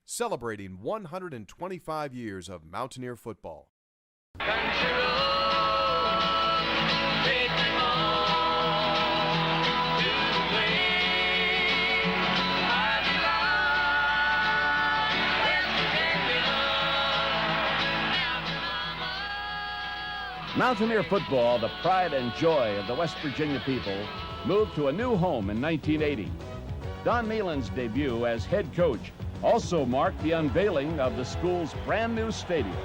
celebrating 125 years of Mountaineer football. Mountaineer football, the pride and joy of the West Virginia people, moved to a new home in 1980. Don Nehlen's debut as head coach also marked the unveiling of the school's brand new stadium.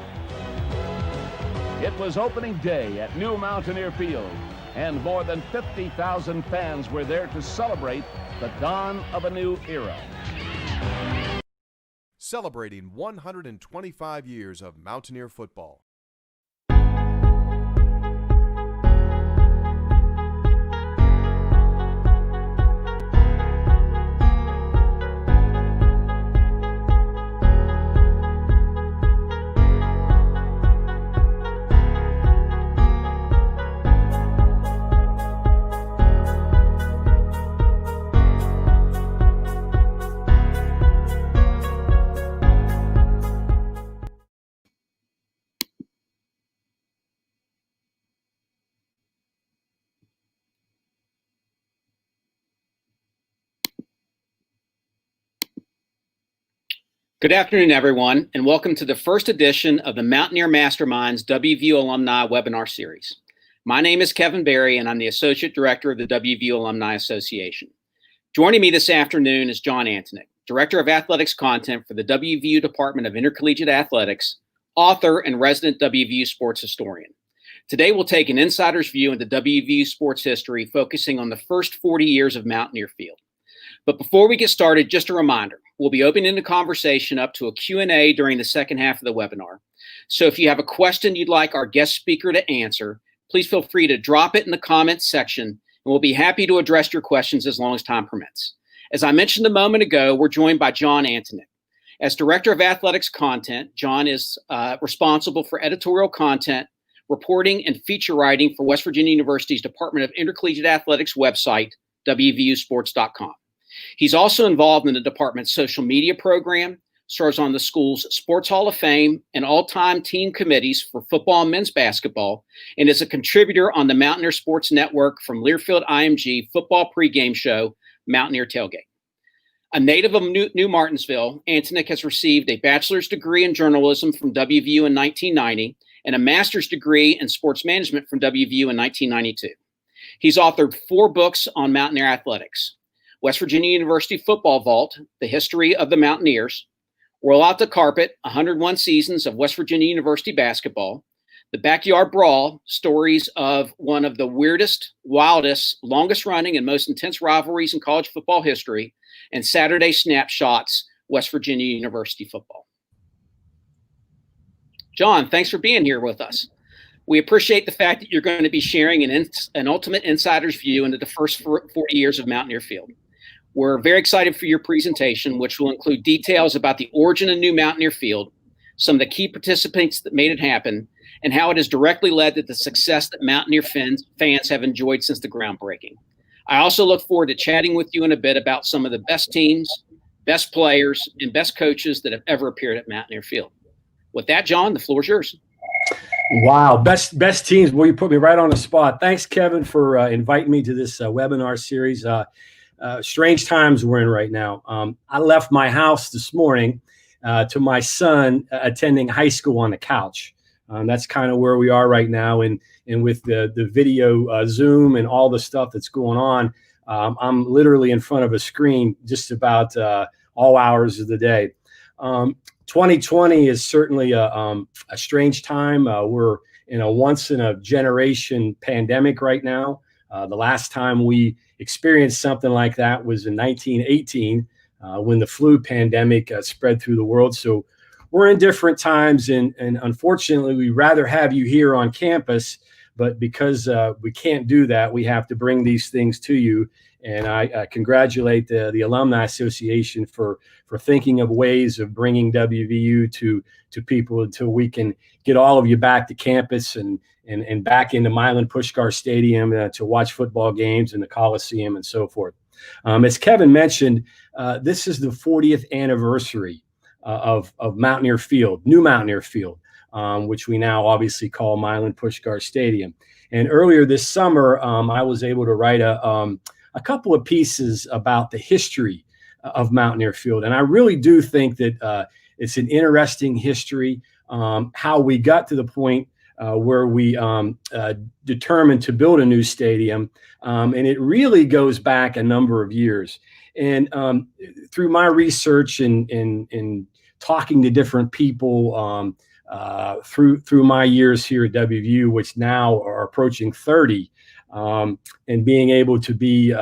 It was opening day at new Mountaineer Field, and more than 50,000 fans were there to celebrate the dawn of a new era. Celebrating 125 years of Mountaineer football. Good afternoon, everyone, and welcome to the first edition of the Mountaineer Masterminds WVU Alumni Webinar Series. My name is Kevin Berry, and I'm the Associate Director of the WVU Alumni Association. Joining me this afternoon is John Antonik, Director of Athletics Content for the WVU Department of Intercollegiate Athletics, author and resident WVU sports historian. Today, we'll take an insider's view into WVU sports history, focusing on the first 40 years of Mountaineer Field. But before we get started, just a reminder, we'll be opening the conversation up to a Q&A during the second half of the webinar. So if you have a question you'd like our guest speaker to answer, please feel free to drop it in the comments section, and we'll be happy to address your questions as long as time permits. As I mentioned a moment ago, we're joined by John Antonik. As Director of Athletics Content, John is responsible for editorial content, reporting, and feature writing for West Virginia University's Department of Intercollegiate Athletics website, WVUsports.com. He's also involved in the department's social media program, serves on the school's Sports Hall of Fame and all-time team committees for football and men's basketball, and is a contributor on the Mountaineer Sports Network from Learfield IMG football pregame show, Mountaineer Tailgate. A native of New Martinsville, Antonik has received a bachelor's degree in journalism from WVU in 1990 and a master's degree in sports management from WVU in 1992. He's authored 4 books on Mountaineer athletics: West Virginia University Football Vault, The History of the Mountaineers; Roll Out the Carpet, 101 Seasons of West Virginia University Basketball; The Backyard Brawl, Stories of one of the weirdest, wildest, longest running, and most intense rivalries in college football history; and Saturday Snapshots, West Virginia University Football. John, thanks for being here with us. We appreciate the fact that you're going to be sharing an ultimate insider's view into the first 40 years of Mountaineer Field. We're very excited for your presentation, which will include details about the origin of new Mountaineer Field, some of the key participants that made it happen, and how it has directly led to the success that Mountaineer fans have enjoyed since the groundbreaking. I also look forward to chatting with you in a bit about some of the best teams, best players, and best coaches that have ever appeared at Mountaineer Field. With that, John, the floor is yours. Wow, best teams. Well, you put me right on the spot. Thanks, Kevin, for inviting me to this webinar series. Strange times we're in right now. I left my house this morning to my son attending high school on the couch. That's kind of where we are right now. And with the video Zoom and all the stuff that's going on, I'm literally in front of a screen just about all hours of the day. 2020 is certainly a strange time. We're in a once-in-a-generation pandemic right now. The last time we experienced something like that was in 1918 when the flu pandemic spread through the world. So we're in different times, and unfortunately, we'd rather have you here on campus, but because we can't do that, we have to bring these things to you. And I congratulate the Alumni Association for thinking of ways of bringing WVU to people until we can get all of you back to campus and back into Milan Puskar Stadium to watch football games in the Coliseum and so forth. As Kevin mentioned, this is the 40th anniversary of Mountaineer Field, new Mountaineer Field, which we now obviously call Milan Puskar Stadium. And earlier this summer, I was able to write a couple of pieces about the history of Mountaineer Field. And I really do think that it's an interesting history, how we got to the point where we determined to build a new stadium. And it really goes back a number of years. And through my research and talking to different people through my years here at WVU, which now are approaching 30, and being able to be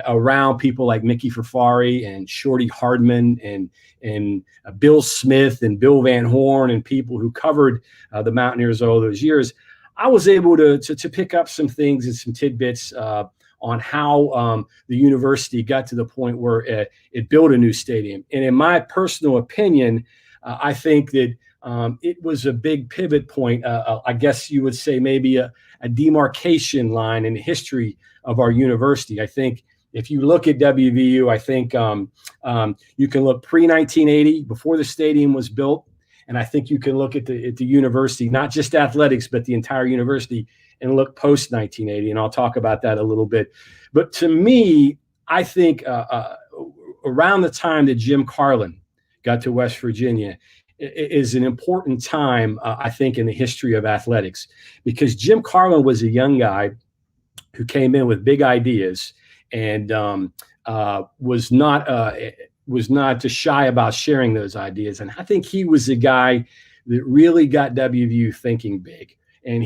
around people like Mickey Fafari and Shorty Hardman and Bill Smith and Bill Van Horn and people who covered the Mountaineers all those years, I was able to pick up some things and some tidbits on how the university got to the point where it built a new stadium. And in my personal opinion, I think that it was a big pivot point. I guess you would say maybe a demarcation line in the history of our university. I think if you look at WVU, I think you can look pre-1980, before the stadium was built, and I think you can look at the university, not just athletics, but the entire university, and look post-1980, and I'll talk about that a little bit. But to me, I think around the time that Jim Carlin got to West Virginia is an important time, I think, in the history of athletics, because Jim Carlin was a young guy who came in with big ideas and was not too shy about sharing those ideas. And I think he was the guy that really got WVU thinking big. And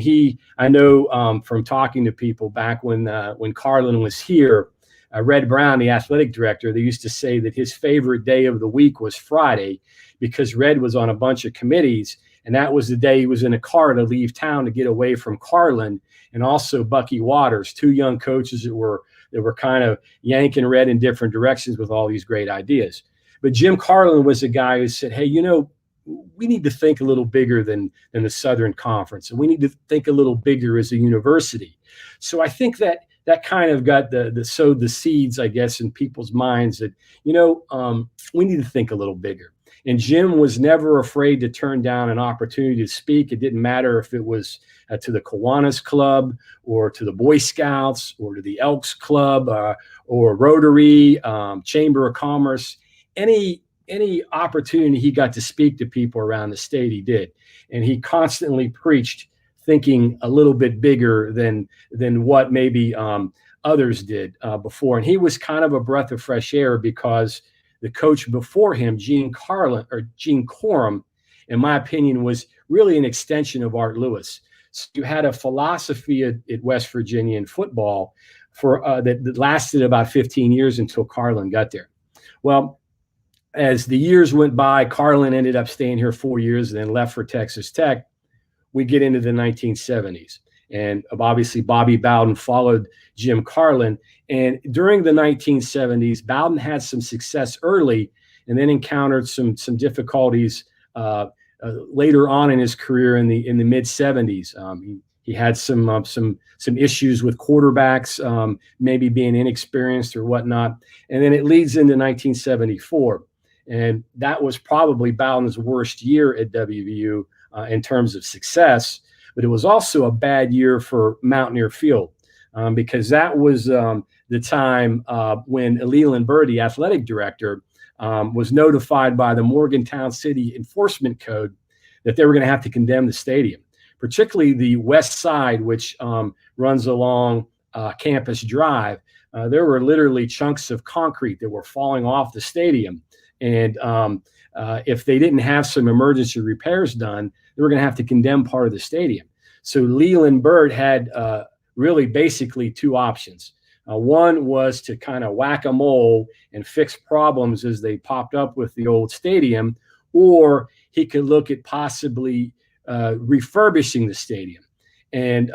I know from talking to people back when Carlin was here, Red Brown, the athletic director, they used to say that his favorite day of the week was Friday, because Red was on a bunch of committees, and that was the day he was in a car to leave town to get away from Carlin and also Bucky Waters, two young coaches that were kind of yanking Red in different directions with all these great ideas. But Jim Carlin was a guy who said, hey, we need to think a little bigger than the Southern Conference, and we need to think a little bigger as a university. So I think that kind of got sowed the seeds, I guess, in people's minds that, we need to think a little bigger. And Jim was never afraid to turn down an opportunity to speak. It didn't matter if it was to the Kiwanis Club or to the Boy Scouts or to the Elks Club or Rotary, Chamber of Commerce. Any opportunity he got to speak to people around the state, he did. And he constantly preached thinking a little bit bigger than what maybe others did before. And he was kind of a breath of fresh air, because the coach before him, Gene Corum, in my opinion, was really an extension of Art Lewis. So you had a philosophy at West Virginia in football that lasted about 15 years until Carlin got there. Well, as the years went by, Carlin ended up staying here 4 years and then left for Texas Tech. We get into the 1970s. And obviously, Bobby Bowden followed Jim Carlin. And during the 1970s, Bowden had some success early and then encountered some difficulties later on in his career in the mid 70s. He had some issues with quarterbacks, maybe being inexperienced or whatnot. And then it leads into 1974. And that was probably Bowden's worst year at WVU in terms of success. But it was also a bad year for Mountaineer Field because that was the time when Leland Bird, the athletic director, was notified by the Morgantown City Enforcement Code that they were going to have to condemn the stadium, particularly the west side, which runs along Campus Drive. There were literally chunks of concrete that were falling off the stadium. And if they didn't have some emergency repairs done, they were going to have to condemn part of the stadium. So Leland Bird had really basically two options. One was to kind of whack-a-mole and fix problems as they popped up with the old stadium, or he could look at possibly refurbishing the stadium. And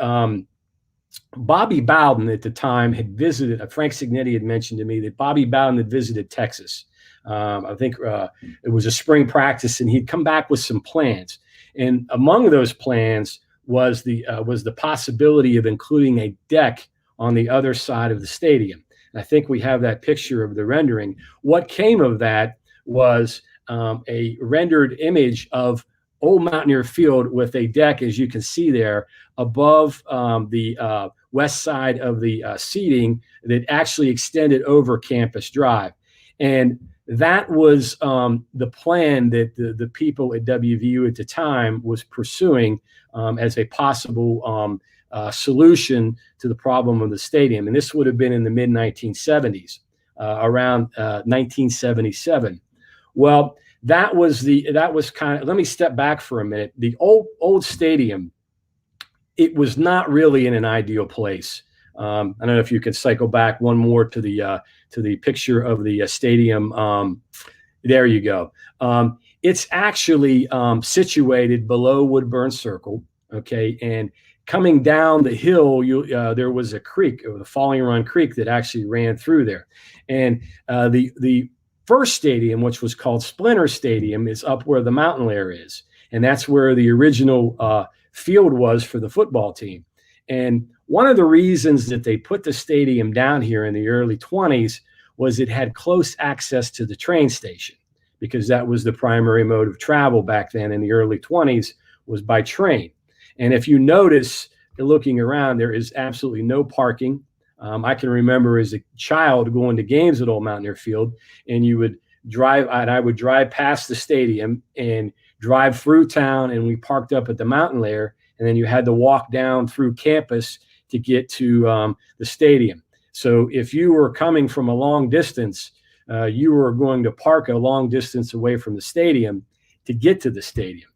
Bobby Bowden at the time had visited, Frank Signetti had mentioned to me that Bobby Bowden had visited Texas. I think it was a spring practice, and he'd come back with some plans. And among those plans was the possibility of including a deck on the other side of the stadium. And I think we have that picture of the rendering. What came of that was a rendered image of old Mountaineer Field with a deck, as you can see there, above the west side of the seating that actually extended over Campus Drive. And that was the plan that the people at WVU at the time was pursuing as a possible solution to the problem of the stadium. And this would have been in the mid-1970s, around 1977. Well, that was kind of, let me step back for a minute. The old stadium, it was not really in an ideal place. I don't know if you could cycle back one more to the picture of the stadium. There you go. It's actually situated below Woodburn Circle. Okay, and coming down the hill, there was a creek, the Falling Run Creek, that actually ran through there. And the first stadium, which was called Splinter Stadium, is up where the Mountaineer is, and that's where the original field was for the football team. And one of the reasons that they put the stadium down here in the early 20s was it had close access to the train station, because that was the primary mode of travel back then in the early 20s, was by train. And if you notice, looking around, there is absolutely no parking. I can remember as a child going to games at Old Mountaineer Field, and you would drive, and I would drive past the stadium and drive through town, and we parked up at the Mountaineer, and then you had to walk down through campus to get to the stadium. So if you were coming from a long distance, you were going to park a long distance away from the stadium to get to the stadium.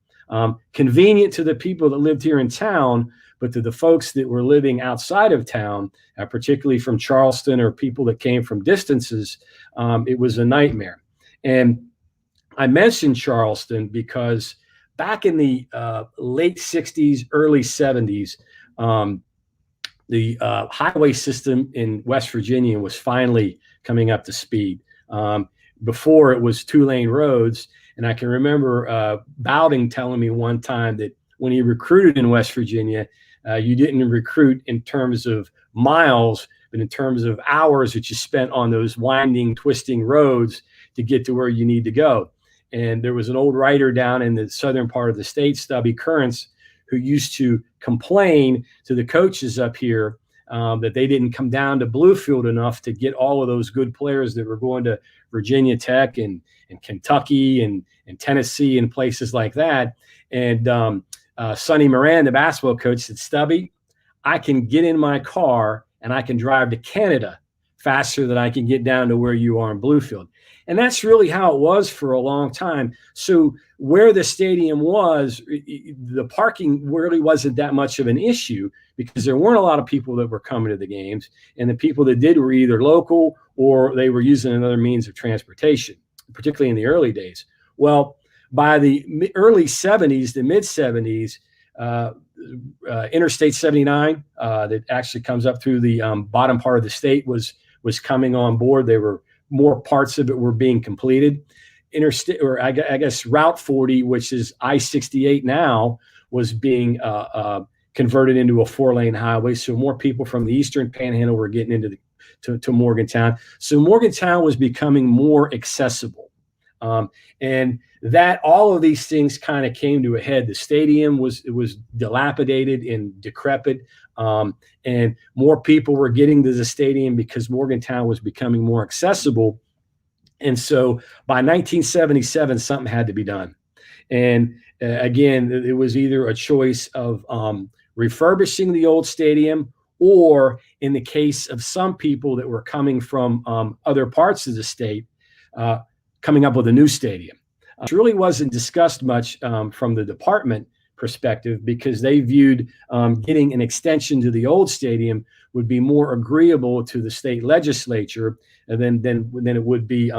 Convenient to the people that lived here in town, but to the folks that were living outside of town, particularly from Charleston or people that came from distances, it was a nightmare. And I mentioned Charleston because back in the late 60s, early 70s, the highway system in West Virginia was finally coming up to speed. Before, it was 2-lane roads. And I can remember Bowding telling me one time that when he recruited in West Virginia, you didn't recruit in terms of miles, but in terms of hours that you spent on those winding, twisting roads to get to where you need to go. And there was an old writer down in the southern part of the state, Stubby Currents, who used to complain to the coaches up here that they didn't come down to Bluefield enough to get all of those good players that were going to Virginia Tech and Kentucky and Tennessee and places like that. And Sonny Moran, the basketball coach, said, "Stubby, I can get in my car and I can drive to Canada faster than I can get down to where you are in Bluefield." And that's really how it was for a long time. So where the stadium was, the parking really wasn't that much of an issue because there weren't a lot of people that were coming to the games. And the people that did were either local or they were using another means of transportation, particularly in the early days. Well, by the early 70s, the mid 70s, Interstate 79 that actually comes up through the bottom part of the state was coming on board. They were more parts of it were being completed. Interstate, or I guess Route 40, which is I-68 now, was being converted into a 4-lane highway. So more people from the Eastern Panhandle were getting into to Morgantown. So Morgantown was becoming more accessible. And that all of these things kind of came to a head. The stadium was dilapidated and decrepit, and more people were getting to the stadium because Morgantown was becoming more accessible. And so by 1977, something had to be done. And again, it was either a choice of refurbishing the old stadium, or in the case of some people that were coming from other parts of the state, coming up with a new stadium. It really wasn't discussed much from the department perspective because they viewed getting an extension to the old stadium would be more agreeable to the state legislature than it would be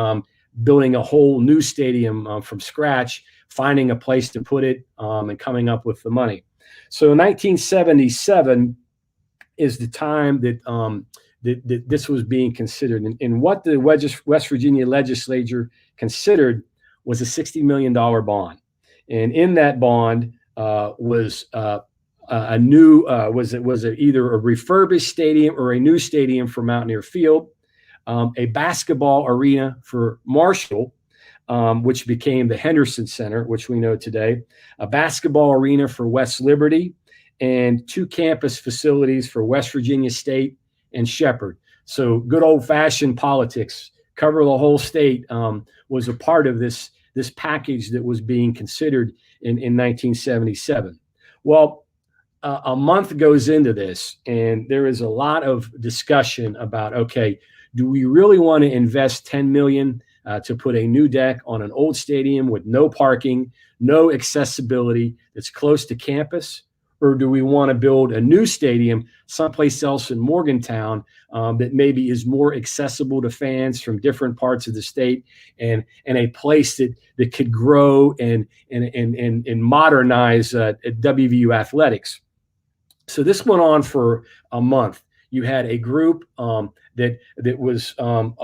building a whole new stadium from scratch, finding a place to put it, and coming up with the money. So 1977 is the time that this was being considered. And what the West Virginia legislature considered was a $60 million bond. And in that bond was a new, was it either a refurbished stadium or a new stadium for Mountaineer Field, a basketball arena for Marshall, which became the Henderson Center, which we know today, a basketball arena for West Liberty, and 2 campus facilities for West Virginia State and Shepherd. So good old-fashioned politics, cover the whole state, was a part of this package that was being considered in 1977. Well, a month goes into this, and there is a lot of discussion about, okay, do we really want to invest $10 million to put a new deck on an old stadium with no parking, no accessibility, that's close to campus? Or do we want to build a new stadium someplace else in Morgantown that maybe is more accessible to fans from different parts of the state, and a place that could grow and modernize WVU athletics? So this went on for a month. You had a group that was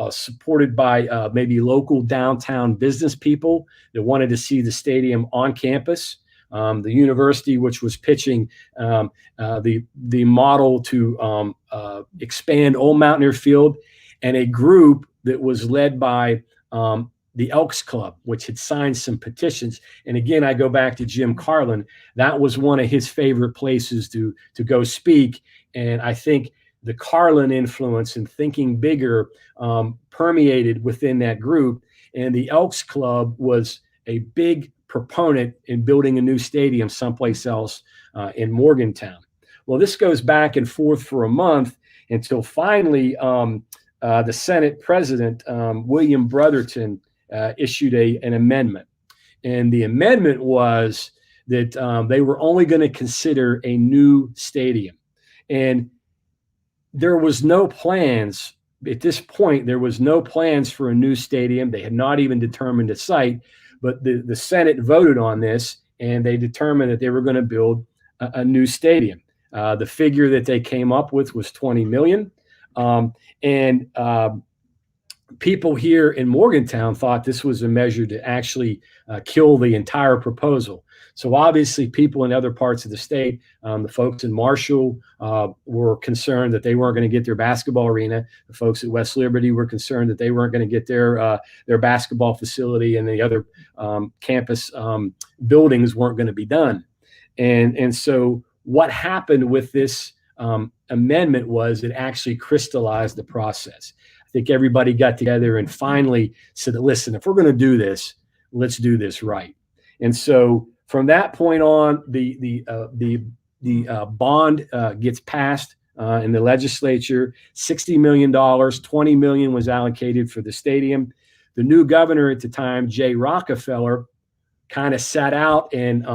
supported by maybe local downtown business people that wanted to see the stadium on campus. The university, which was pitching the model to expand Old Mountaineer Field, and a group that was led by the Elks Club, which had signed some petitions. And again, I go back to Jim Carlin. That was one of his favorite places to go speak. And I think the Carlin influence and thinking bigger permeated within that group. And the Elks Club was a big proponent in building a new stadium someplace else in Morgantown. Well, this goes back and forth for a month until finally the Senate President, William Brotherton, issued an amendment. And the amendment was that they were only going to consider a new stadium. And there was no plans at this point. There was no plans for a new stadium. They had not even determined a site, but the Senate voted on this, and they determined that they were going to build a new stadium. The figure that they came up with was $20 million. People here in Morgantown thought this was a measure to actually kill the entire proposal. So obviously people in other parts of the state, the folks in Marshall were concerned that they weren't going to get their basketball arena. The folks at West Liberty were concerned that they weren't going to get their basketball facility, and the other campus buildings weren't going to be done. And so what happened with this amendment was it actually crystallized the process. I think everybody got together and finally said, listen, if we're going to do this, let's do this right. And so from that point on, the bond gets passed in the legislature. $60 million, $20 million was allocated for the stadium. The new governor at the time, Jay Rockefeller, kind of sat out and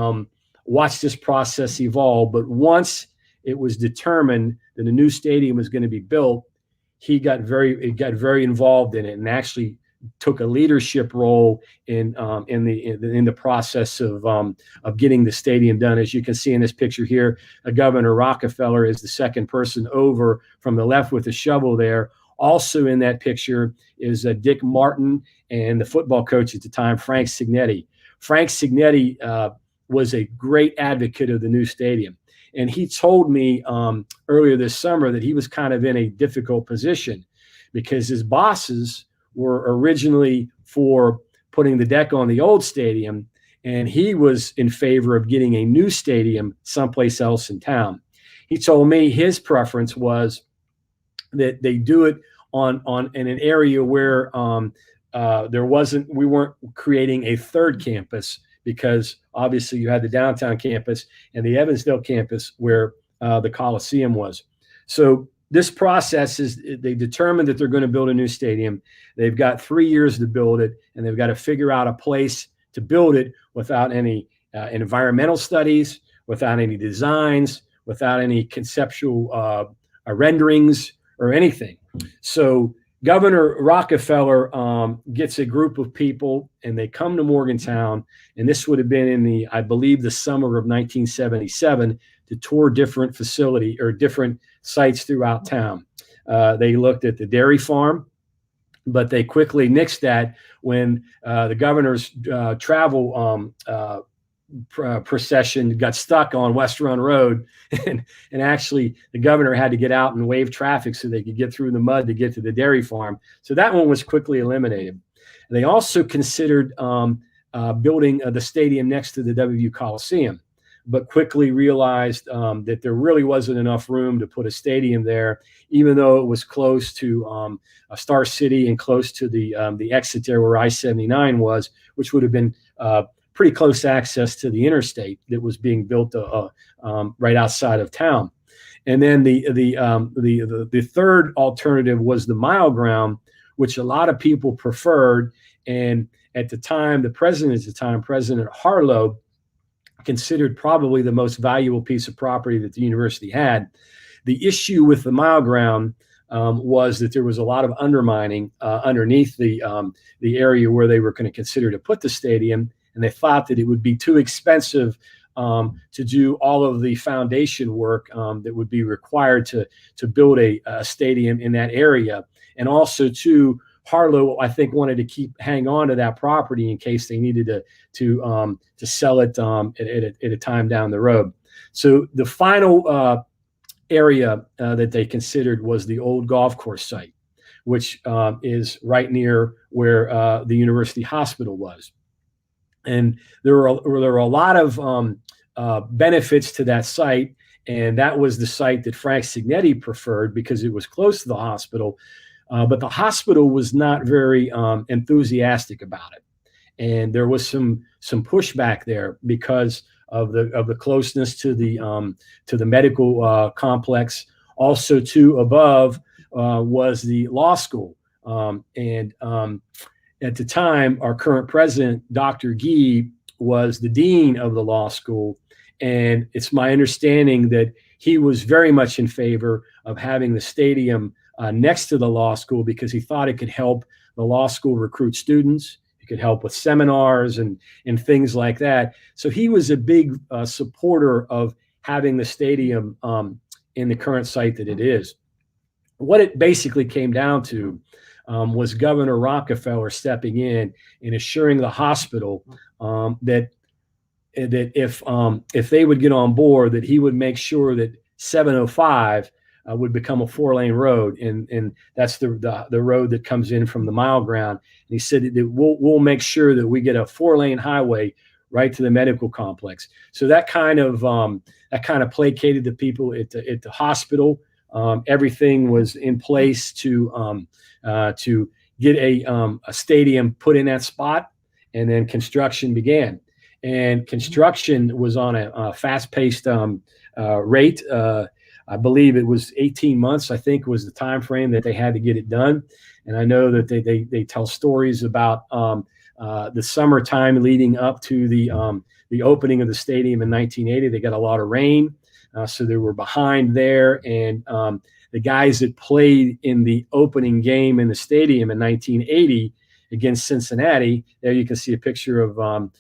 watched this process evolve. But once it was determined that a new stadium was going to be built, he got very involved in it and actually took a leadership role in the process of getting the stadium done. As you can see in this picture here, Governor Rockefeller is the second person over from the left with the shovel there. Also in that picture is Dick Martin and the football coach at the time, Frank Signetti. Frank Signetti was a great advocate of the new stadium. And he told me earlier this summer that he was kind of in a difficult position because his bosses were originally for putting the deck on the old stadium, and he was in favor of getting a new stadium someplace else in town. He told me his preference was that they do it in an area where we weren't creating a third campus, because obviously you had the downtown campus and the Evansdale campus where the Coliseum was. So this process is, they determined that they're going to build a new stadium. They've got 3 years to build it, and they've got to figure out a place to build it without any environmental studies, without any designs, without any conceptual renderings or anything. So Governor Rockefeller gets a group of people, and they come to Morgantown, and this would have been in I believe the summer of 1977, to tour different facility or different sites throughout town. They looked at the dairy farm, but they quickly nixed that when the governor's travel procession got stuck on West Run Road, and actually the governor had to get out and waive traffic so they could get through the mud to get to the dairy farm. So that one was quickly eliminated. They also considered building the stadium next to the WVU Coliseum, but quickly realized that there really wasn't enough room to put a stadium there, even though it was close to Star City and close to the exit there where I-79 was, which would have been pretty close access to the interstate that was being built right outside of town. And then the third alternative was the Mile Ground, which a lot of people preferred. And at the time, President Harlow, considered probably the most valuable piece of property that the university had. The issue with the Mile Ground was that there was a lot of undermining underneath the area where they were going to consider to put the stadium, and they thought that it would be too expensive to do all of the foundation work that would be required to build a stadium in that area. And also, too, Harlow, I think, wanted to hang on to that property in case they needed to sell it at a time down the road. So the final area that they considered was the old golf course site, which is right near where the university hospital was. And there were a lot of benefits to that site, and that was the site that Frank Signetti preferred because it was close to the hospital. But the hospital was not very enthusiastic about it, and there was some pushback there because of the closeness to the medical complex. Also, too, above was the law school, and at the time, our current president, Dr. Gee, was the dean of the law school, and it's my understanding that he was very much in favor of having the stadium next to the law school because he thought it could help the law school recruit students. It could help with seminars and things like that. So he was a big supporter of having the stadium in the current site that it is. What it basically came down to was Governor Rockefeller stepping in and assuring the hospital that if they would get on board, that he would make sure that 705 would become a 4-lane road, and that's the road that comes in from the Mile Ground. And he said that we'll make sure that we get a 4-lane highway right to the medical complex. So that kind of placated the people at the hospital. Everything was in place to get a stadium put in that spot, and then construction began. And construction was on a fast-paced rate. I believe it was 18 months, I think, was the time frame that they had to get it done. And I know that they tell stories about the summertime leading up to the opening of the stadium in 1980. They got a lot of rain, so they were behind there. And the guys that played in the opening game in the stadium in 1980 against Cincinnati, there you can see a picture of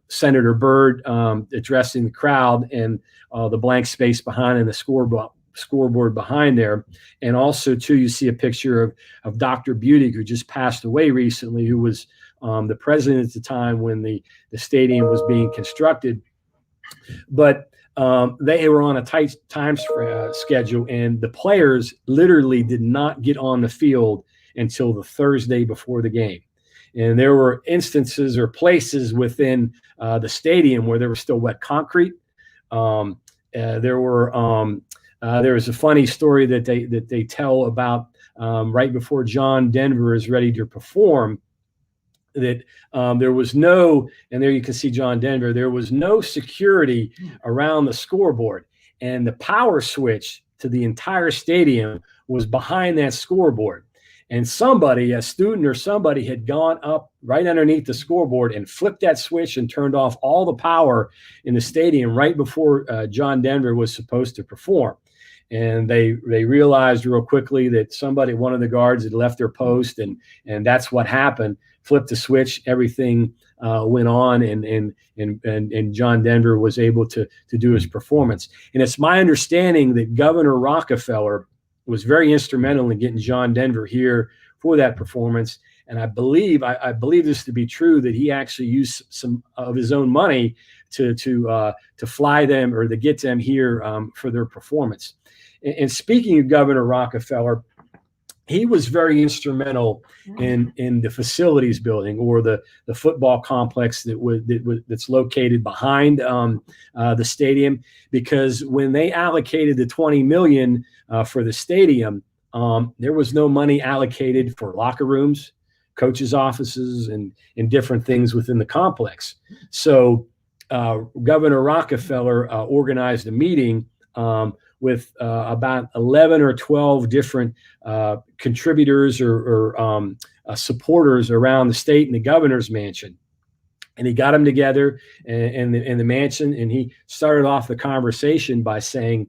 Senator Byrd addressing the crowd, and the blank space behind and the scoreboard behind there. And also, too, you see a picture of Dr. Budig, who just passed away recently, who was the president at the time when the stadium was being constructed. But they were on a tight time schedule, and the players literally did not get on the field until the Thursday before the game. And there were instances or places within the stadium where there was still wet concrete. There was a funny story that they tell about right before John Denver is ready to perform, that there was no, and there you can see John Denver, there was no security around the scoreboard, and the power switch to the entire stadium was behind that scoreboard. And somebody, a student or somebody, had gone up right underneath the scoreboard and flipped that switch and turned off all the power in the stadium right before John Denver was supposed to perform. And they realized real quickly that one of the guards had left their post, and that's what happened. Flipped the switch, everything went on, and John Denver was able to do his performance. And it's my understanding that Governor Rockefeller was very instrumental in getting John Denver here for that performance. And I believe this to be true, that he actually used some of his own money to fly them or to get them here for their performance. And speaking of Governor Rockefeller, he was very instrumental in the facilities building, or the football complex that's located behind the stadium. Because when they allocated the $20 million for the stadium, there was no money allocated for locker rooms, coaches' offices, and different things within the complex. So Governor Rockefeller organized a meeting with about 11 or 12 different contributors or supporters around the state and the governor's mansion. And he got them together in the mansion, and he started off the conversation by saying,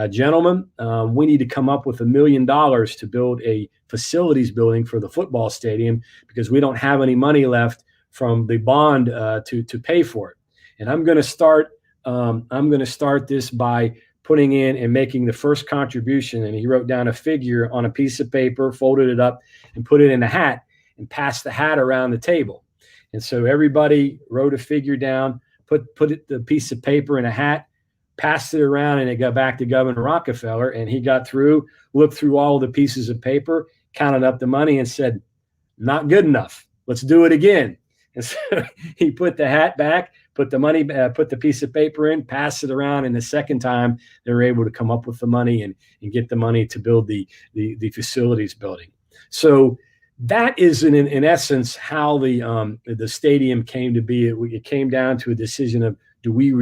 gentlemen, we need to come up with $1 million to build a facilities building for the football stadium, because we don't have any money left from the bond to pay for it. And I'm going to start this by putting in and making the first contribution. And he wrote down a figure on a piece of paper, folded it up, and put it in a hat, and passed the hat around the table. And so everybody wrote a figure down, put the piece of paper in a hat, passed it around, and it got back to Governor Rockefeller. And he got through, looked through all the pieces of paper, counted up the money, and said, "Not good enough. Let's do it again." And so he put the hat back, put the money, put the piece of paper in, passed it around, and the second time they were able to come up with the money and get the money to build the facilities building. So that is in essence how the stadium came to be. It came down to a decision of, do we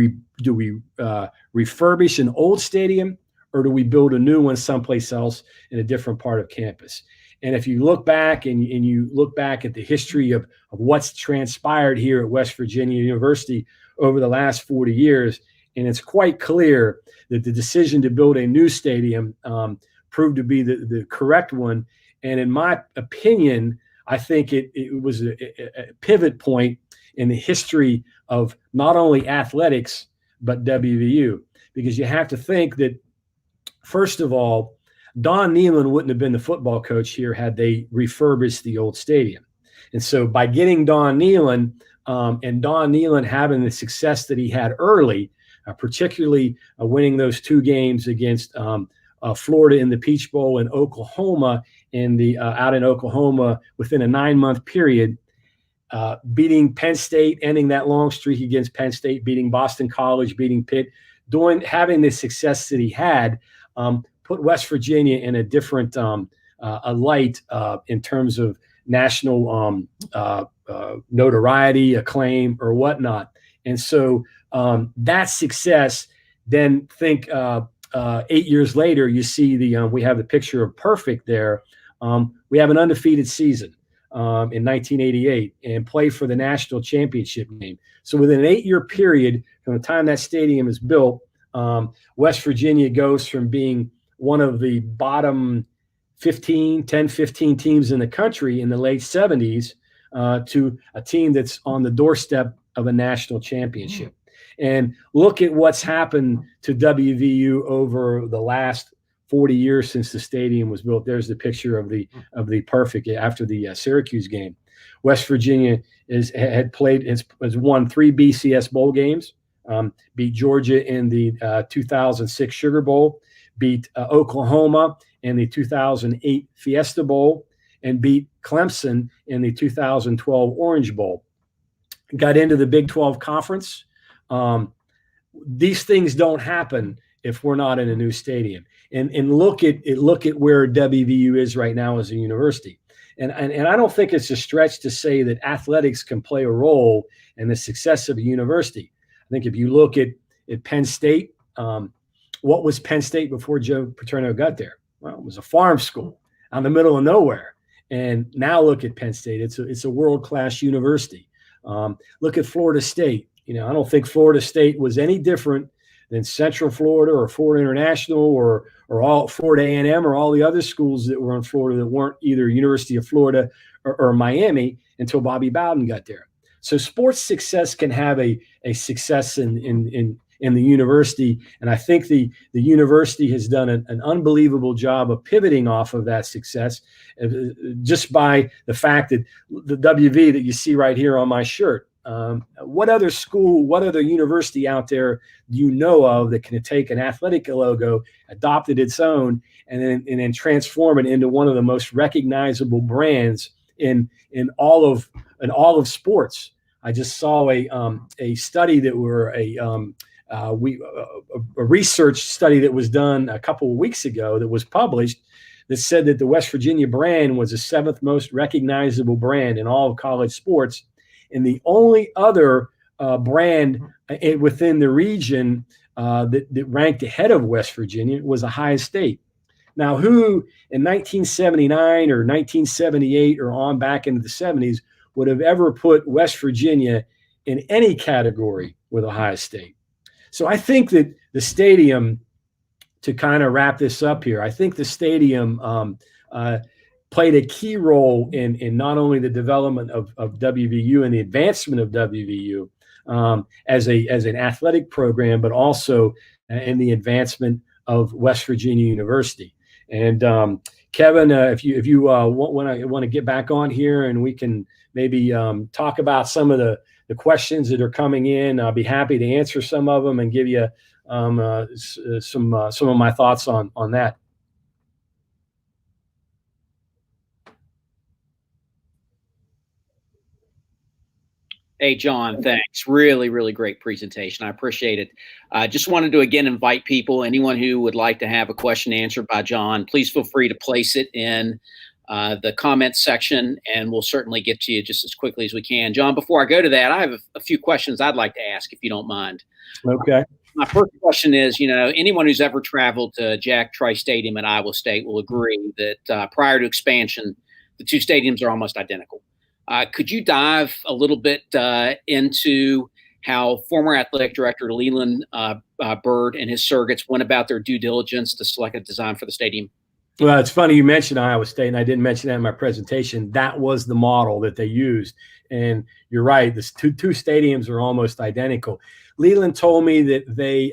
refurbish an old stadium, or do we build a new one someplace else in a different part of campus? And if you look back and you look back at the history of what's transpired here at West Virginia University over the last 40 years, and it's quite clear that the decision to build a new stadium proved to be the correct one. And in my opinion, I think it was a pivot point in the history of not only athletics, but WVU. Because you have to think that, first of all, Don Nehlen wouldn't have been the football coach here had they refurbished the old stadium. And so by getting Don Nehlen, and Don Nehlen having the success that he had early, particularly winning those 2 games against Florida in the Peach Bowl and Oklahoma out in Oklahoma within a 9-month period, beating Penn State, ending that long streak against Penn State, beating Boston College, beating Pitt, having the success that he had, put West Virginia in a different a light in terms of national notoriety, acclaim, or whatnot. And so that success, then think 8 years later, you see we have the picture of perfect there. We have an undefeated season in 1988 and play for the national championship game. So within an 8-year period from the time that stadium is built, West Virginia goes from being one of the bottom 10, 15 teams in the country in the late 70s to a team that's on the doorstep of a national championship. And look at what's happened to WVU over the last 40 years since the stadium was built. There's the picture of the perfect after the Syracuse game. West Virginia has won 3 BCS bowl games, beat Georgia in the 2006 Sugar Bowl, beat Oklahoma in the 2008 Fiesta Bowl, and beat Clemson in the 2012 Orange Bowl. Got into the Big 12 Conference. These things don't happen if we're not in a new stadium. And look at where WVU is right now as a university. And I don't think it's a stretch to say that athletics can play a role in the success of a university. I think if you look at Penn State, what was Penn State before Joe Paterno got there? Well, it was a farm school out in the middle of nowhere. And now look at Penn State. It's a world-class university. Look at Florida State. I don't think Florida State was any different than Central Florida or Florida International or all Florida A&M or all the other schools that were in Florida that weren't either University of Florida or Miami until Bobby Bowden got there. So sports success can have a success in the university. And I think the university has done an unbelievable job of pivoting off of that success just by the fact that the WV that you see right here on my shirt, What other school, what other university out there do you know of that can take an athletic logo, adopt it its own, and then transform it into one of the most recognizable brands in all of sports? I just saw a study that were a research study that was done a couple of weeks ago that was published that said that the West Virginia brand was the 7th most recognizable brand in all of college sports. And the only other brand within the region that ranked ahead of West Virginia was Ohio State. Now, who in 1979 or 1978 or on back into the 70s would have ever put West Virginia in any category with Ohio State? So I think that the stadium, to kind of wrap this up here, I think the stadium played a key role in not only the development of WVU and the advancement of WVU as an athletic program, but also in the advancement of West Virginia University. And Kevin, if you want to get back on here and we can maybe talk about some of the questions that are coming in, I'll be happy to answer some of them and give you some of my thoughts on that. Hey, John, thanks. Really, really great presentation. I appreciate it. I just wanted to again invite people, anyone who would like to have a question answered by John, please feel free to place it in the comments section, and we'll certainly get to you just as quickly as we can. John, before I go to that, I have a few questions I'd like to ask, if you don't mind. Okay. My first question is, anyone who's ever traveled to Jack Trice Stadium at Iowa State will agree that prior to expansion, the two stadiums are almost identical. Could you dive a little bit into how former athletic director Leland Bird and his surrogates went about their due diligence to select a design for the stadium? Well, it's funny you mentioned Iowa State, and I didn't mention that in my presentation. That was the model that they used. And you're right, the two stadiums are almost identical. Leland told me that they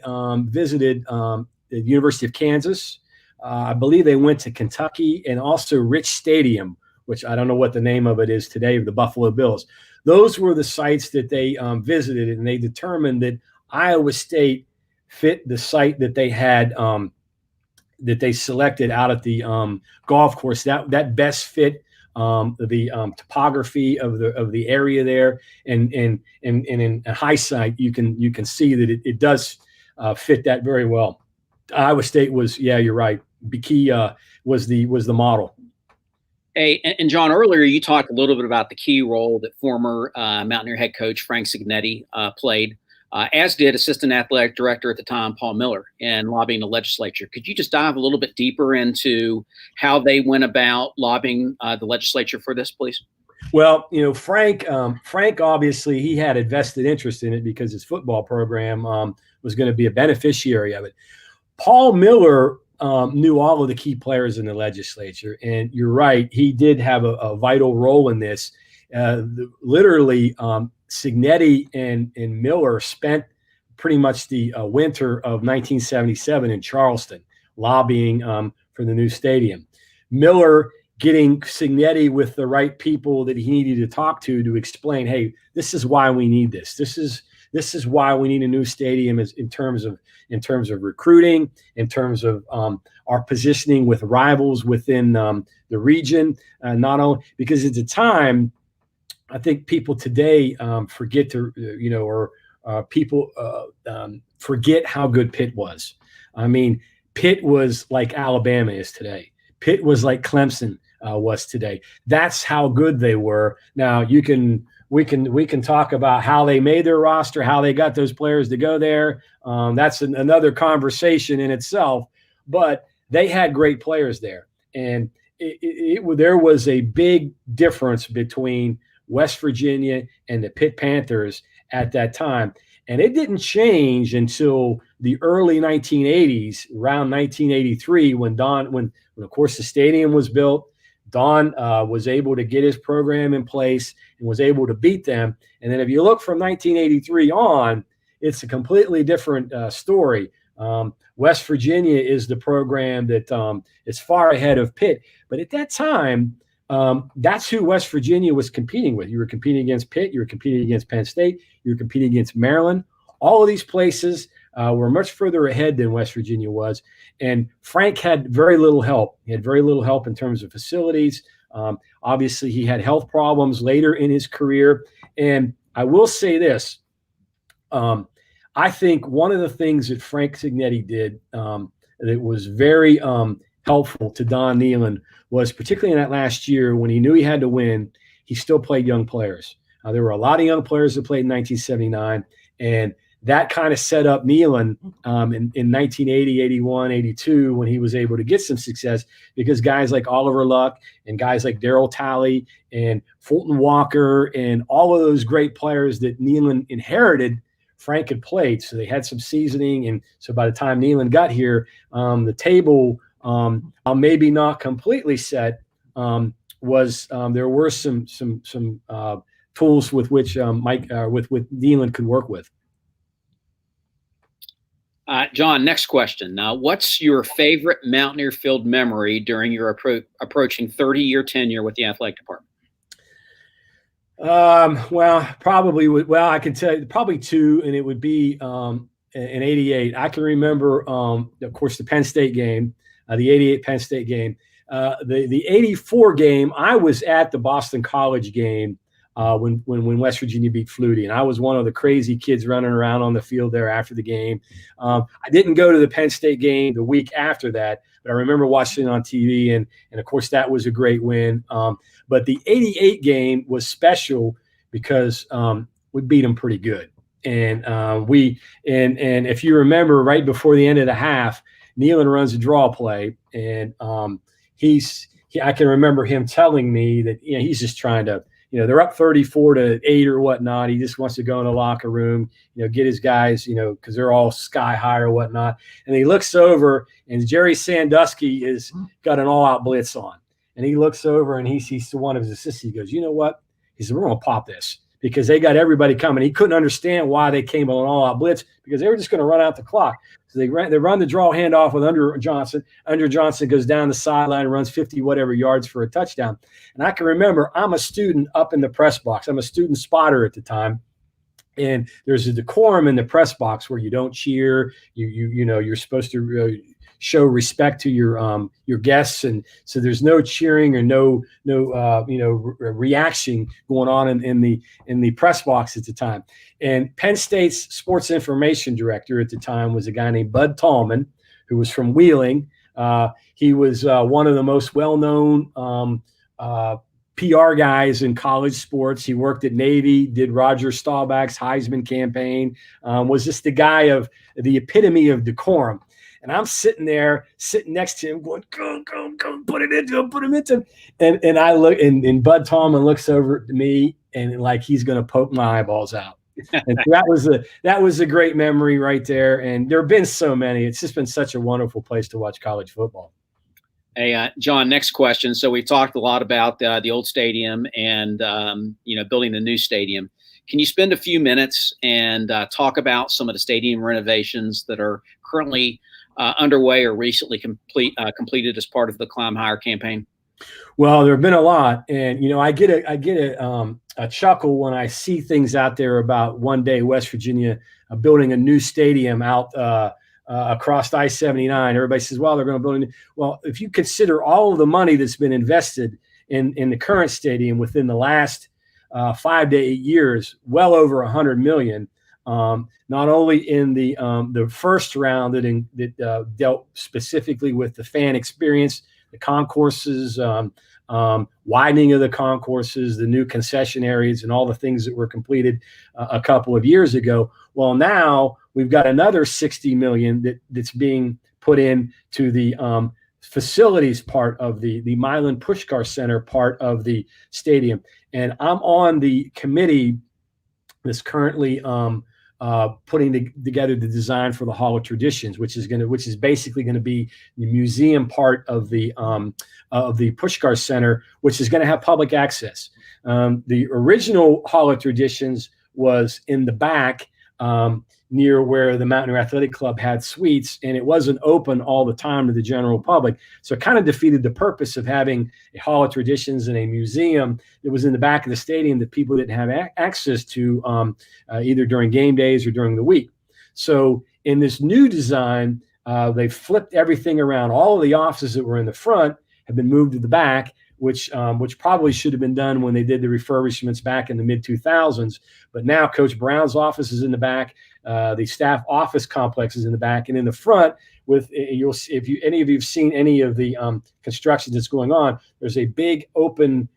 visited the University of Kansas. I believe they went to Kentucky, and also Rich Stadium, which I don't know what the name of it is today, the Buffalo Bills. Those were the sites that they visited, and they determined that Iowa State fit the site that they had, that they selected out at the golf course. That best fit the topography of the area there, and in hindsight, you can see that it does fit that very well. Iowa State was, yeah, you're right. Key was the model. Hey, and John, earlier you talked a little bit about the key role that former Mountaineer head coach Frank Signetti played, as did assistant athletic director at the time, Paul Miller, in lobbying the legislature. Could you just dive a little bit deeper into how they went about lobbying the legislature for this, please? Well, Frank obviously he had a vested interest in it because his football program was going to be a beneficiary of it. Paul Miller knew all of the key players in the legislature. And you're right, he did have a vital role in this. Literally, Signetti and Miller spent pretty much the winter of 1977 in Charleston lobbying for the new stadium. Miller getting Signetti with the right people that he needed to talk to explain, hey, this is why we need this. This is why we need a new stadium in terms of recruiting, in terms of our positioning with rivals within the region. Not only because at the time, I think people today forget to, forget how good Pitt was. I mean, Pitt was like Alabama is today. Pitt was like Clemson was today. That's how good they were. Now we can talk about how they made their roster, how they got those players to go there. That's another conversation in itself. But they had great players there, and there was a big difference between West Virginia and the Pitt Panthers at that time. And it didn't change until the early 1980s, around 1983, when of course the stadium was built. Don was able to get his program in place and was able to beat them. And then if you look from 1983 on, it's a completely different story. West Virginia is the program that is far ahead of Pitt. But at that time, that's who West Virginia was competing with. You were competing against Pitt. You were competing against Penn State. You were competing against Maryland. All of these places were much further ahead than West Virginia was. And Frank had very little help. He had very little help in terms of facilities. Obviously, he had health problems later in his career. And I will say this. I think one of the things that Frank Signetti did that was very helpful to Don Nehlen was, particularly in that last year when he knew he had to win, he still played young players. There were a lot of young players that played in 1979, and that kind of set up Nehlen in 1980, 81, 82 when he was able to get some success, because guys like Oliver Luck and guys like Darryl Talley and Fulton Walker and all of those great players that Nehlen inherited, Frank had played. So they had some seasoning. And so by the time Nehlen got here, the table, maybe not completely set, was there were some tools with which with Nehlen could work with. John, next question. Now, what's your favorite Mountaineer Field memory during your approaching 30-year tenure with the athletic department? Well, I can tell you probably two, and it would be in '88. I can remember, of course, the Penn State game, the '88 Penn State game. The '84 game, I was at the Boston College game when West Virginia beat Flutie, and I was one of the crazy kids running around on the field there after the game. I didn't go to the Penn State game the week after that, but I remember watching it on TV, and of course that was a great win. But the '88 game was special because we beat them pretty good, and and if you remember, right before the end of the half, Nehlen runs a draw play, and I can remember him telling me that he's just trying to. They're up 34-8 or whatnot. He just wants to go in the locker room, get his guys, because they're all sky high or whatnot. And he looks over, and Jerry Sandusky is got an all-out blitz on. And he looks over, and he sees one of his assistants. He goes, "You know what?" He said, "We're going to pop this," because they got everybody coming. He couldn't understand why they came on an all-out blitz, because they were just going to run out the clock. So they run the draw handoff with Under Johnson. Under Johnson goes down the sideline and runs 50 whatever yards for a touchdown. And I can remember, I'm a student up in the press box. I'm a student spotter at the time. And there's a decorum in the press box where you don't cheer. You're supposed to show respect to your guests, and so there's no cheering or no reaction going on in the press box at the time. And Penn State's sports information director at the time was a guy named Bud Tallman, who was from Wheeling. He was one of the most well-known PR guys in college sports. He worked at Navy, did Roger Staubach's Heisman campaign, was just the guy of the epitome of decorum. And I'm sitting next to him going, go, put it into him, put him into him. And I look, and Bud Tallman looks over at me and like he's going to poke my eyeballs out. And so that was a great memory right there. And there have been so many. It's just been such a wonderful place to watch college football. Hey, John, next question. So we talked a lot about the old stadium and, building the new stadium. Can you spend a few minutes and talk about some of the stadium renovations that are currently underway or recently completed as part of the Climb Higher campaign? Well, there have been a lot, and I get a chuckle when I see things out there about one day West Virginia building a new stadium out across I-79. Everybody says, "Well, they're going to build a new." Well, if you consider all of the money that's been invested in the current stadium within the last 5 to 8 years, well over $100 million. Not only in the first round that dealt specifically with the fan experience, the concourses, widening of the concourses, the new concession areas, and all the things that were completed a couple of years ago. Well, now we've got another $60 million that's being put into the facilities part of the Milan Puskar Center part of the stadium. And I'm on the committee that's currently putting together the design for the Hall of Traditions, which is basically going to be the museum part of the Puskar Center, which is going to have public access. The original Hall of Traditions was in the back near where the Mountaineer Athletic Club had suites, and it wasn't open all the time to the general public. So it kind of defeated the purpose of having a Hall of Traditions and a museum that was in the back of the stadium that people didn't have access to either during game days or during the week. So in this new design, they flipped everything around. All of the offices that were in the front have been moved to the back, which probably should have been done when they did the refurbishments back in the mid-2000s. But now Coach Brown's office is in the back, the staff office complex is in the back, and in the front, you'll see, if any of you've seen any of the construction that's going on, there's a big open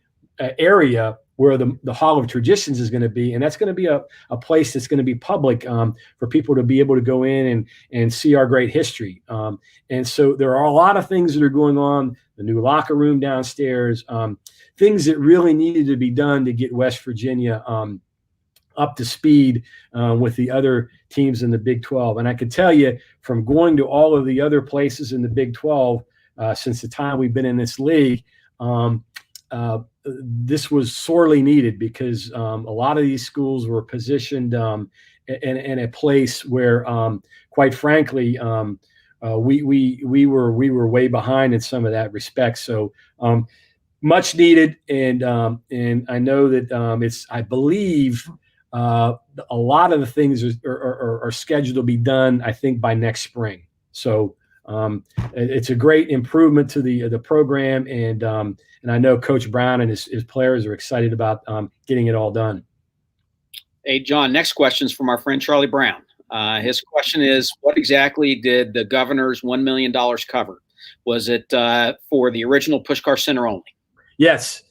area where the Hall of Traditions is going to be, and that's going to be a place that's going to be public for people to be able to go in and see our great history. And so there are a lot of things that are going on. The new locker room downstairs, things that really needed to be done to get West Virginia up to speed with the other teams in the Big 12. And I can tell you from going to all of the other places in the Big 12 since the time we've been in this league, this was sorely needed because a lot of these schools were positioned in a place where, quite frankly, we were way behind in some of that respect. So much needed, and I know that I believe a lot of the things are scheduled to be done, I think, by next spring. So it's a great improvement to the program, and I know Coach Brown and his players are excited about getting it all done. Hey, John, next question is from our friend Charlie Brown. His question is, what exactly did the governor's $1 million cover? Was it for the original Pushkar Center only? Yes.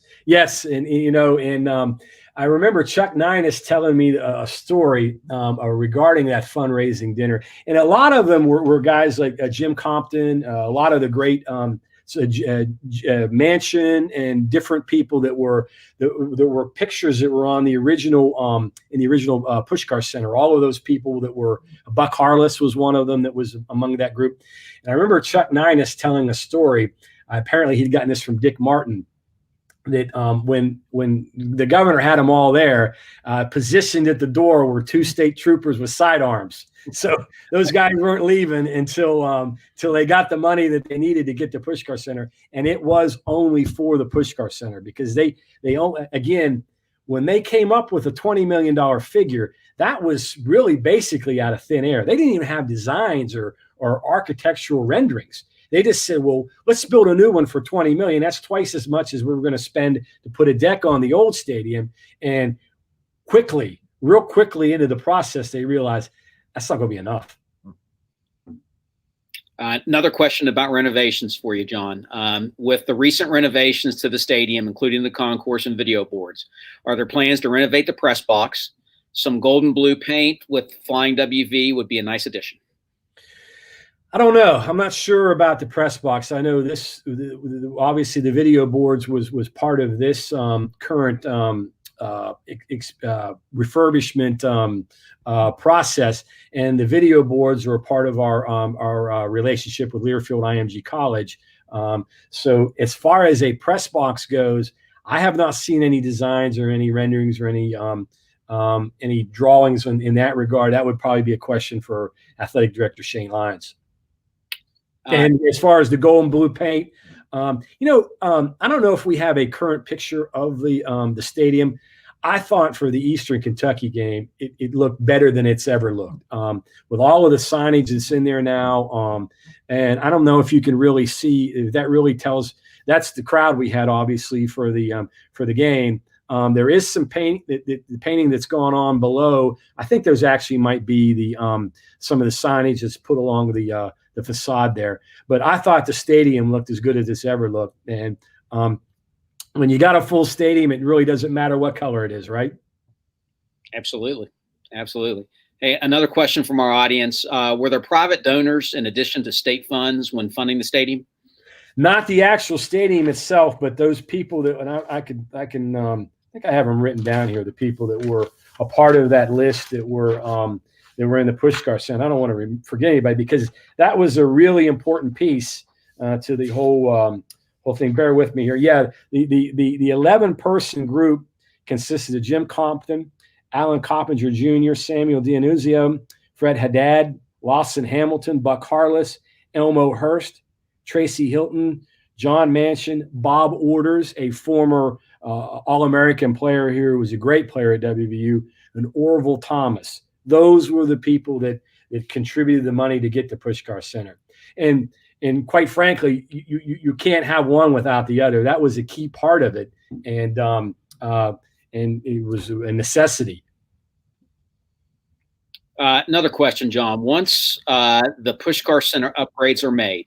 And I remember Chuck Ninus telling me a story regarding that fundraising dinner. And a lot of them were guys like Jim Compton, a lot of the great Mansion and different people that were pictures that were on the original in the original Pushkar Center. All of those people that were Buck Harless was one of them that was among that group. And I remember Chuck Ninus telling a story. Apparently, he'd gotten this from Dick Martin. That when the governor had them all there, positioned at the door were 2 state troopers with sidearms. So those guys weren't leaving until they got the money that they needed to get to Pushkar Center, and it was only for the Pushkar Center because they only, again, when they came up with a $20 million figure, that was really basically out of thin air. They didn't even have designs or architectural renderings. They just said, well, let's build a new one for $20 million. That's twice as much as we were going to spend to put a deck on the old stadium. And real quickly into the process, they realized that's not going to be enough. Another question about renovations for you, John. With the recent renovations to the stadium, including the concourse and video boards, are there plans to renovate the press box? Some gold and blue paint with flying WV would be a nice addition. I don't know. I'm not sure about the press box. I know this. Obviously, the video boards was part of this current refurbishment process, and the video boards are a part of our relationship with Learfield IMG College. So, as far as a press box goes, I have not seen any designs or any renderings or any drawings in that regard. That would probably be a question for Athletic Director Shane Lyons. And as far as the gold and blue paint, I don't know if we have a current picture of the stadium. I thought for the Eastern Kentucky game, it looked better than it's ever looked with all of the signage that's in there now. And I don't know if you can really see if that really tells. That's the crowd we had, obviously, for the game. There is some paint, the painting that's gone on below. I think those actually might be some of the signage that's put along the facade there. But I thought the stadium looked as good as it's ever looked. And when you got a full stadium, it really doesn't matter what color it is, right? Absolutely. Hey, another question from our audience. Were there private donors in addition to state funds when funding the stadium? Not the actual stadium itself, but those people that, and I think I have them written down here, the people that were a part of that list that were in the Pushkar Center. I don't want to forget anybody because that was a really important piece to the whole thing. Bear with me here. Yeah, the 11-person group consisted of Jim Compton, Alan Coppinger Jr., Samuel Dionuzio, Fred Haddad, Lawson Hamilton, Buck Harless, Elmo Hurst, Tracy Hilton, John Manchin, Bob Orders, a former All-American player here who was a great player at WVU, and Orville Thomas. Those were the people that contributed the money to get the Pushkar Center. And quite frankly, you can't have one without the other. That was a key part of it, and it was a necessity. Another question, John. Once the Pushkar Center upgrades are made,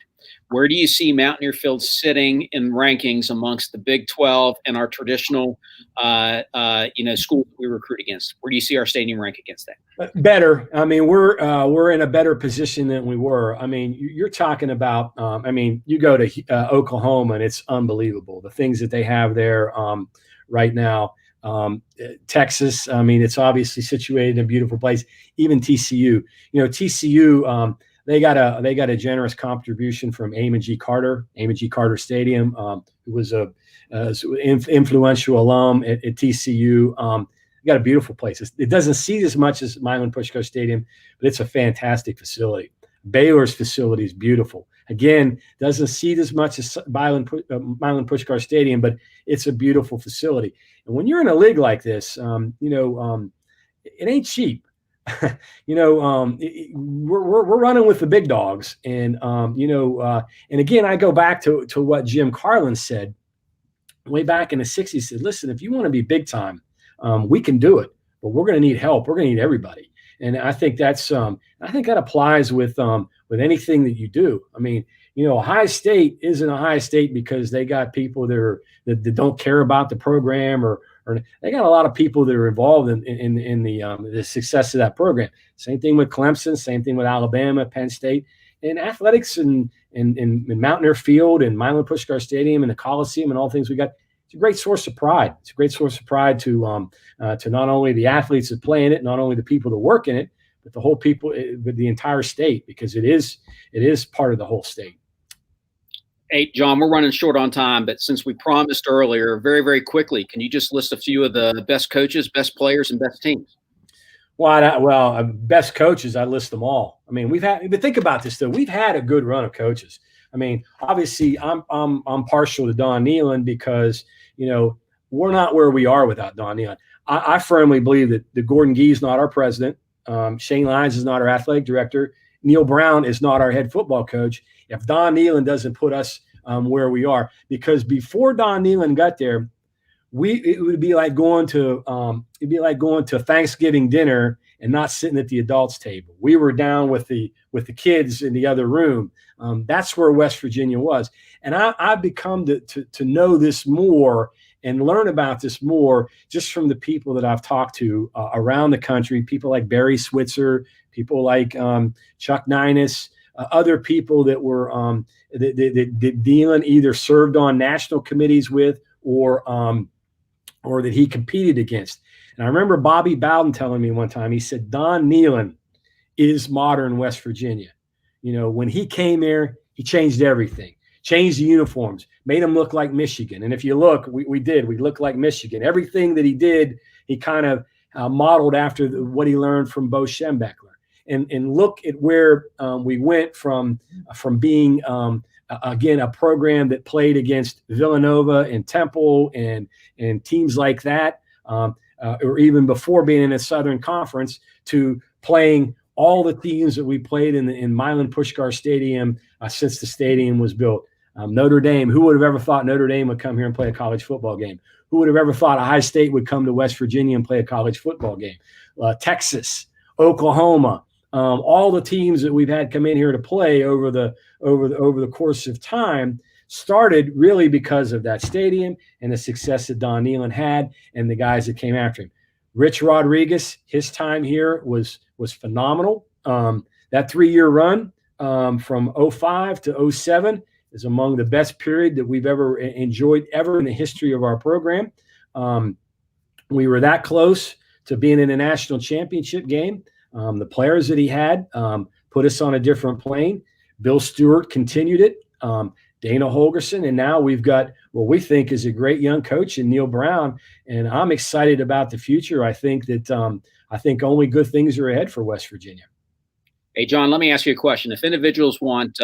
where do you see Mountaineer Field sitting in rankings amongst the Big 12 and our traditional, schools we recruit against? Where do you see our stadium rank against that? Better. I mean, we're in a better position than we were. I mean, you're talking about. You go to Oklahoma and it's unbelievable the things that they have there right now. Texas. I mean, it's obviously situated in a beautiful place. Even TCU. TCU. They got a generous contribution from Amon G. Carter Stadium, who was a influential alum at TCU. Got a beautiful place. It doesn't seat as much as Milan Pushkar Stadium, but it's a fantastic facility. Baylor's facility is beautiful. Again, doesn't seat as much as Milan Pushkar Stadium, but it's a beautiful facility. And when you're in a league like this, it ain't cheap. We're running with the big dogs, and again, I go back to what Jim Carlin said way back in the '60s. He said, "Listen, if you want to be big time, we can do it, but we're going to need help. We're going to need everybody." And I think that applies with anything that you do. I mean, Ohio State isn't Ohio State because they got people that don't care about the program, or they got a lot of people that are involved in the success of that program. Same thing with Clemson, same thing with Alabama, Penn State, and athletics and Mountaineer Field and Milan Pushkar Stadium and the Coliseum and all things we got. It's a great source of pride. It's a great source of pride to not only the athletes that play in it, not only the people that work in it, but the whole people, but the entire state, because it is part of the whole state. Hey, John, we're running short on time, but since we promised earlier, very, very quickly, can you just list a few of the best coaches, best players, and best teams? Well, best coaches, I list them all. I mean, but think about this though. We've had a good run of coaches. I mean, obviously, I'm partial to Don Nehlen because we're not where we are without Don Nehlen. I firmly believe that Gordon Gee is not our president. Shane Lyons is not our athletic director. Neil Brown is not our head football coach. If Don Nehlen doesn't put us where we are, because before Don Nehlen got there, it would be like going to Thanksgiving dinner and not sitting at the adults table. We were down with the kids in the other room. That's where West Virginia was. And I've become to know this more and learn about this more just from the people that I've talked to around the country, people like Barry Switzer, people like Chuck Ninus, other people that were that Nehlen either served on national committees with or that he competed against. And I remember Bobby Bowden telling me one time, he said, Don Nehlen is modern West Virginia. When he came there, he changed everything, changed the uniforms, made them look like Michigan. And if you look, we looked like Michigan. Everything that he did, he kind of modeled after what he learned from Bo Schembechler. And look at where we went from being, again, a program that played against Villanova and Temple and teams like that, or even before being in a Southern Conference, to playing all the teams that we played in Milan Pushkar Stadium since the stadium was built. Notre Dame, who would have ever thought Notre Dame would come here and play a college football game? Who would have ever thought Ohio State would come to West Virginia and play a college football game? Texas, Oklahoma, all the teams that we've had come in here to play over the course of time started really because of that stadium and the success that Don Nehlen had and the guys that came after him. Rich Rodriguez, his time here was phenomenal. That 3-year run from 05 to 07 is among the best period that we've ever enjoyed ever in the history of our program. We were that close to being in a national championship game. The players that he had put us on a different plane. Bill Stewart continued it. Dana Holgerson, and now we've got what we think is a great young coach in Neil Brown, and I'm excited about the future. I think that only good things are ahead for West Virginia. Hey, John, let me ask you a question. If individuals want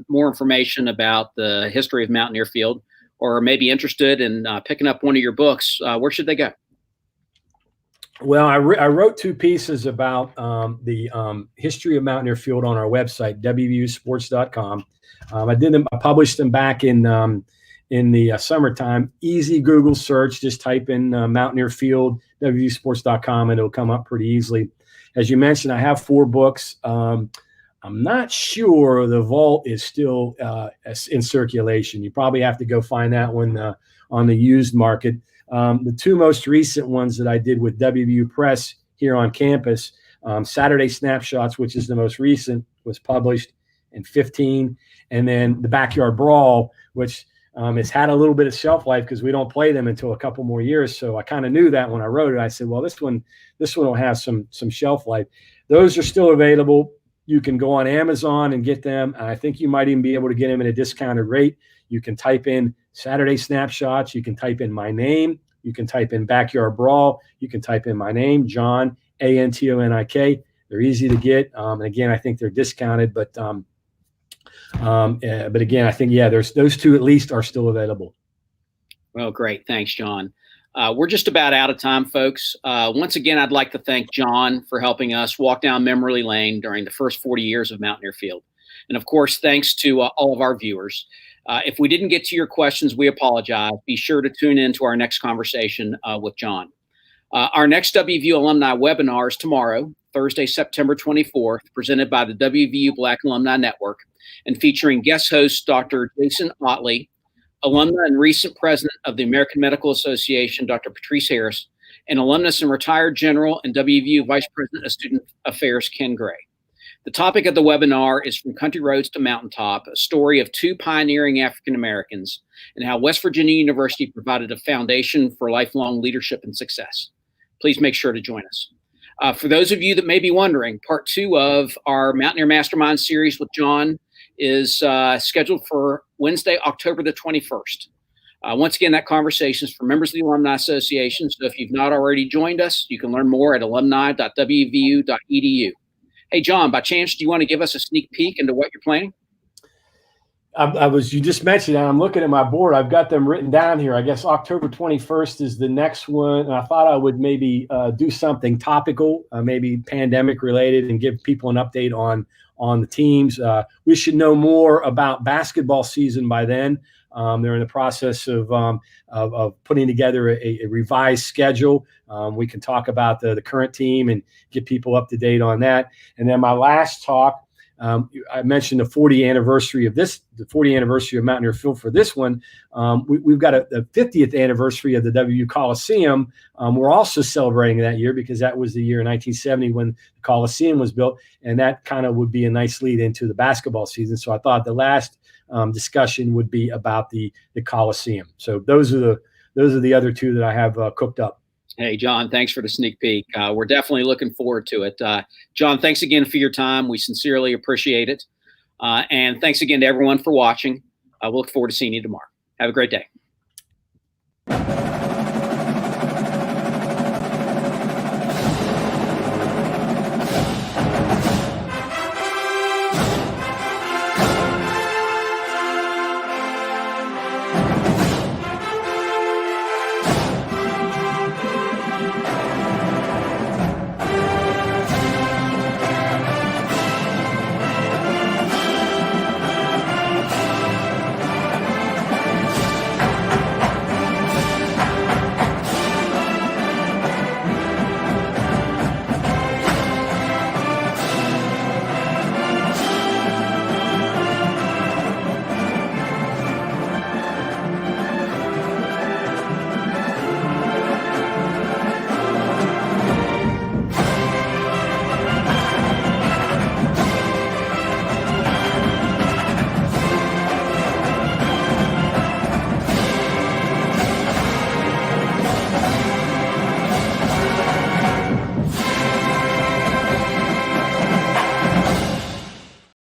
more information about the history of Mountaineer Field, or maybe interested in picking up one of your books, where should they go? Well, I wrote 2 pieces about the history of Mountaineer Field on our website, WVUsports.com. I published them back in the summertime. Easy Google search, just type in Mountaineer Field, WVUsports.com, and it'll come up pretty easily. As you mentioned, I have 4 books. I'm not sure the vault is still in circulation. You probably have to go find that one on the used market. The 2 most recent ones that I did with WVU Press here on campus, Saturday Snapshots, which is the most recent, was published in 2015, and then The Backyard Brawl, which has had a little bit of shelf life because we don't play them until a couple more years. So I kind of knew that when I wrote it. I said, well, this one will have some shelf life. Those are still available. You can go on Amazon and get them. I think you might even be able to get them at a discounted rate. You can type in Saturday Snapshots. You can type in my name. You can type in Backyard Brawl. You can type in my name, John, Antonik. They're easy to get. And again, I think they're discounted, but again, I think, there's those 2 at least are still available. Well, great. Thanks, John. We're just about out of time, folks. Once again, I'd like to thank John for helping us walk down memory lane during the first 40 years of Mountaineer Field. And of course, thanks to all of our viewers. If we didn't get to your questions, we apologize. Be sure to tune in to our next conversation with John. Our next WVU alumni webinar is tomorrow, Thursday, September 24th, presented by the WVU Black Alumni Network, and featuring guest host Dr. Jason Otley, alumna and recent president of the American Medical Association, Dr. Patrice Harris, and alumnus and retired general and WVU Vice President of Student Affairs, Ken Gray. The topic of the webinar is From Country Roads to Mountaintop, a story of 2 pioneering African Americans and how West Virginia University provided a foundation for lifelong leadership and success. Please make sure to join us. For those of you that may be wondering, part 2 of our Mountaineer Mastermind series with John is scheduled for Wednesday, October the 21st. Once again, that conversation is for members of the Alumni Association. So if you've not already joined us, you can learn more at alumni.wvu.edu. Hey, John, by chance, do you want to give us a sneak peek into what you're planning? You just mentioned that. I'm looking at my board. I've got them written down here. I guess October 21st is the next one. And I thought I would maybe do something topical, maybe pandemic related, and give people an update on the teams. We should know more about basketball season by then. They're in the process of putting together a revised schedule. We can talk about the current team and get people up to date on that. And then my last talk, I mentioned the 40th anniversary of Mountaineer Field for this one. We've got the 50th anniversary of the WVU Coliseum. We're also celebrating that year because that was the year 1970 when the Coliseum was built, and that kind of would be a nice lead into the basketball season. So I thought the last discussion would be about the Coliseum. So those are the other 2 that I have cooked up. Hey, John, thanks for the sneak peek. We're definitely looking forward to it. John, thanks again for your time. We sincerely appreciate it. And thanks again to everyone for watching. We'll look forward to seeing you tomorrow. Have a great day.